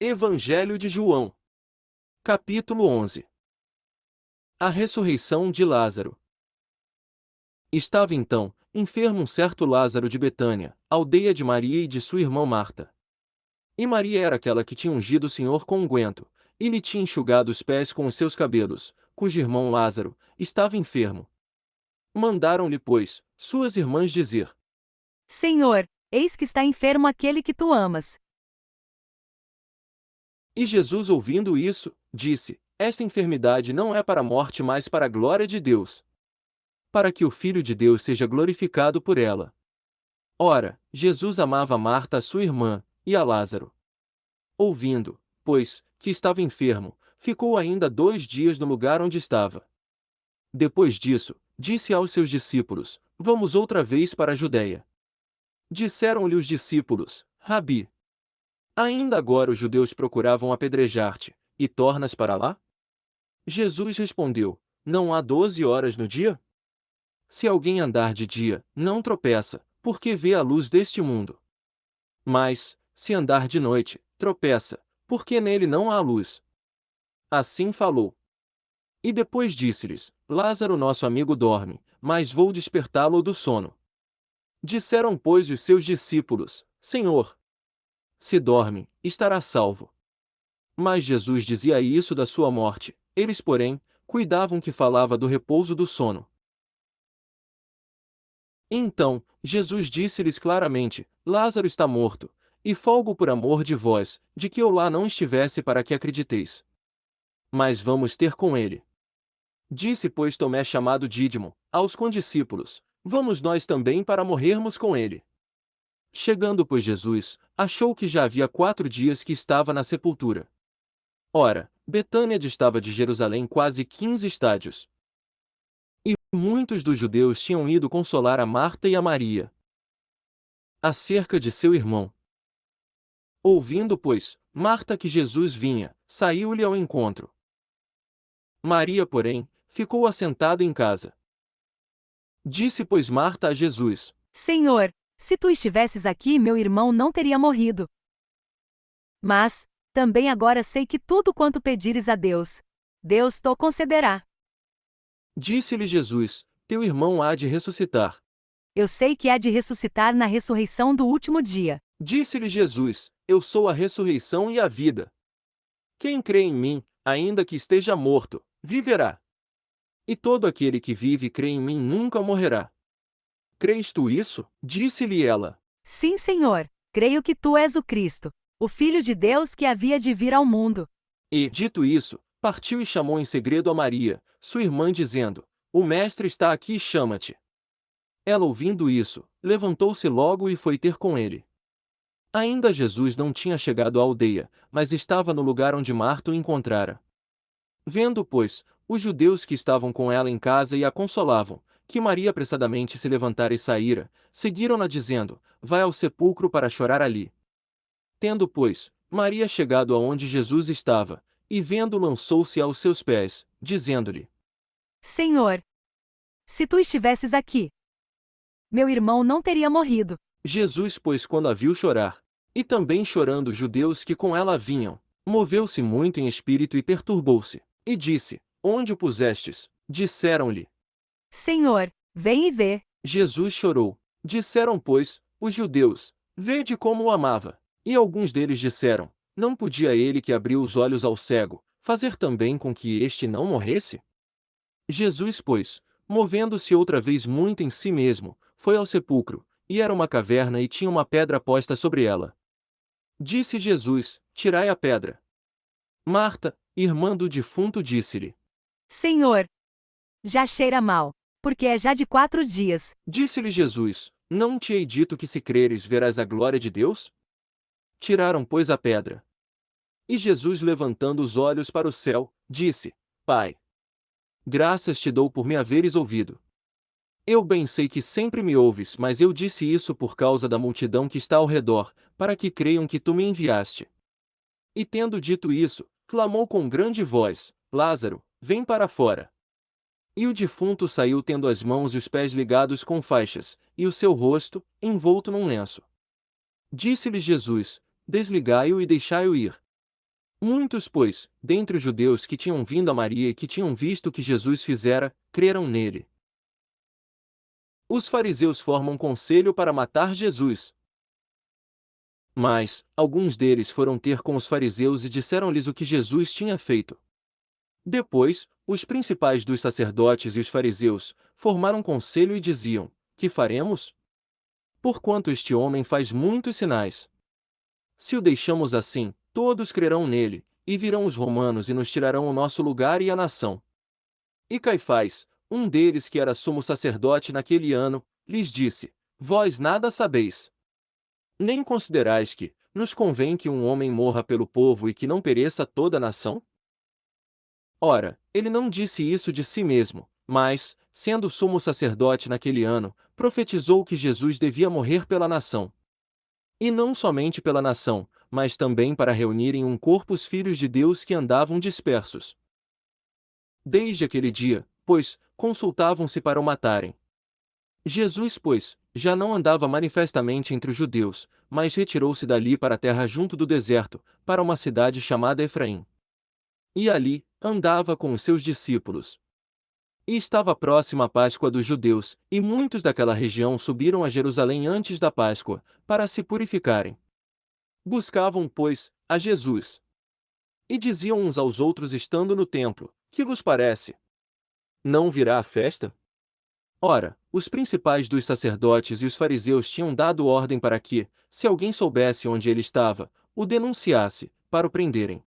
Evangelho de João, capítulo 11. A ressurreição de Lázaro. Estava então enfermo um certo Lázaro de Betânia, aldeia de Maria e de sua irmã Marta. E Maria era aquela que tinha ungido o Senhor com unguento, e lhe tinha enxugado os pés com os seus cabelos, cujo irmão Lázaro estava enfermo. Mandaram-lhe, pois, suas irmãs dizer: Senhor, eis que está enfermo aquele que tu amas. E Jesus, ouvindo isso, disse: Esta enfermidade não é para a morte, mas para a glória de Deus, para que o Filho de Deus seja glorificado por ela. Ora, Jesus amava Marta, sua irmã, e a Lázaro. Ouvindo, pois, que estava enfermo, ficou ainda 2 dias no lugar onde estava. Depois disso, disse aos seus discípulos: Vamos outra vez para a Judéia. Disseram-lhe os discípulos: Rabi, ainda agora os judeus procuravam apedrejar-te, e tornas para lá? Jesus respondeu: Não há 12 horas no dia? Se alguém andar de dia, não tropeça, porque vê a luz deste mundo. Mas, se andar de noite, tropeça, porque nele não há luz. Assim falou. E depois disse-lhes: Lázaro nosso amigo dorme, mas vou despertá-lo do sono. Disseram, pois, os seus discípulos: Senhor, se dorme, estará salvo. Mas Jesus dizia isso da sua morte, eles, porém, cuidavam que falava do repouso do sono. Então, Jesus disse-lhes claramente: Lázaro está morto, e folgo por amor de vós, de que eu lá não estivesse para que acrediteis. Mas vamos ter com ele. Disse, pois, Tomé, chamado Dídimo, aos condiscípulos: Vamos nós também para morrermos com ele. Chegando, pois, Jesus, achou que já havia 4 dias que estava na sepultura. Ora, Betânia distava de Jerusalém quase 15 estádios. E muitos dos judeus tinham ido consolar a Marta e a Maria acerca de seu irmão. Ouvindo, pois, Marta que Jesus vinha, saiu-lhe ao encontro. Maria, porém, ficou assentada em casa. Disse, pois, Marta a Jesus: Senhor, se tu estivesses aqui, meu irmão não teria morrido. Mas, também agora sei que tudo quanto pedires a Deus, Deus te concederá. Disse-lhe Jesus: Teu irmão há de ressuscitar. Eu sei que há de ressuscitar na ressurreição do último dia. Disse-lhe Jesus: Eu sou a ressurreição e a vida. Quem crê em mim, ainda que esteja morto, viverá. E todo aquele que vive e crê em mim nunca morrerá. Crês tu isso? Disse-lhe ela. Sim, Senhor, creio que tu és o Cristo, o Filho de Deus que havia de vir ao mundo. E, dito isso, partiu e chamou em segredo a Maria, sua irmã, dizendo: O mestre está aqui e chama-te. Ela, ouvindo isso, levantou-se logo e foi ter com ele. Ainda Jesus não tinha chegado à aldeia, mas estava no lugar onde Marta o encontrara. Vendo, pois, os judeus que estavam com ela em casa e a consolavam, que Maria apressadamente se levantara e saíra, seguiram-na dizendo: Vai ao sepulcro para chorar ali. Tendo, pois, Maria chegado aonde Jesus estava, e vendo, lançou-se aos seus pés, dizendo-lhe: Senhor, se tu estivesses aqui, meu irmão não teria morrido. Jesus, pois, quando a viu chorar, e também chorando os judeus que com ela vinham, moveu-se muito em espírito e perturbou-se, e disse: Onde o pusestes? Disseram-lhe. Senhor, vem e vê. Jesus chorou. Disseram, pois, os judeus: Vede como o amava. E alguns deles disseram: Não podia ele que abriu os olhos ao cego, fazer também com que este não morresse? Jesus, pois, movendo-se outra vez muito em si mesmo, foi ao sepulcro, e era uma caverna e tinha uma pedra posta sobre ela. Disse Jesus: Tirai a pedra. Marta, irmã do defunto, disse-lhe. Senhor, já cheira mal, porque é já de 4 dias. Disse-lhe Jesus: Não te hei dito que se creres verás a glória de Deus? Tiraram, pois, a pedra. E Jesus, levantando os olhos para o céu, disse: Pai, graças te dou por me haveres ouvido. Eu bem sei que sempre me ouves, mas eu disse isso por causa da multidão que está ao redor, para que creiam que tu me enviaste. E tendo dito isso, clamou com grande voz: Lázaro, vem para fora. E o defunto saiu tendo as mãos e os pés ligados com faixas, e o seu rosto, envolto num lenço. Disse-lhe Jesus: Desligai-o e deixai-o ir. Muitos, pois, dentre os judeus que tinham vindo a Maria e que tinham visto o que Jesus fizera, creram nele. Os fariseus formam conselho para matar Jesus. Mas, alguns deles foram ter com os fariseus e disseram-lhes o que Jesus tinha feito. Depois, os principais dos sacerdotes e os fariseus formaram conselho e diziam: Que faremos? Porquanto este homem faz muitos sinais. Se o deixamos assim, todos crerão nele, e virão os romanos e nos tirarão o nosso lugar e a nação. E Caifás, um deles que era sumo sacerdote naquele ano, lhes disse: Vós nada sabeis. Nem considerais que nos convém que um homem morra pelo povo e que não pereça toda a nação? Ora, ele não disse isso de si mesmo, mas, sendo sumo sacerdote naquele ano, profetizou que Jesus devia morrer pela nação. E não somente pela nação, mas também para reunir em um corpo os filhos de Deus que andavam dispersos. Desde aquele dia, pois, consultavam-se para o matarem. Jesus, pois, já não andava manifestamente entre os judeus, mas retirou-se dali para a terra junto do deserto, para uma cidade chamada Efraim. E ali, andava com os seus discípulos. E estava próxima a Páscoa dos judeus, e muitos daquela região subiram a Jerusalém antes da Páscoa, para se purificarem. Buscavam, pois, a Jesus. E diziam uns aos outros estando no templo: Que vos parece? Não virá a festa? Ora, os principais dos sacerdotes e os fariseus tinham dado ordem para que, se alguém soubesse onde ele estava, o denunciasse, para o prenderem.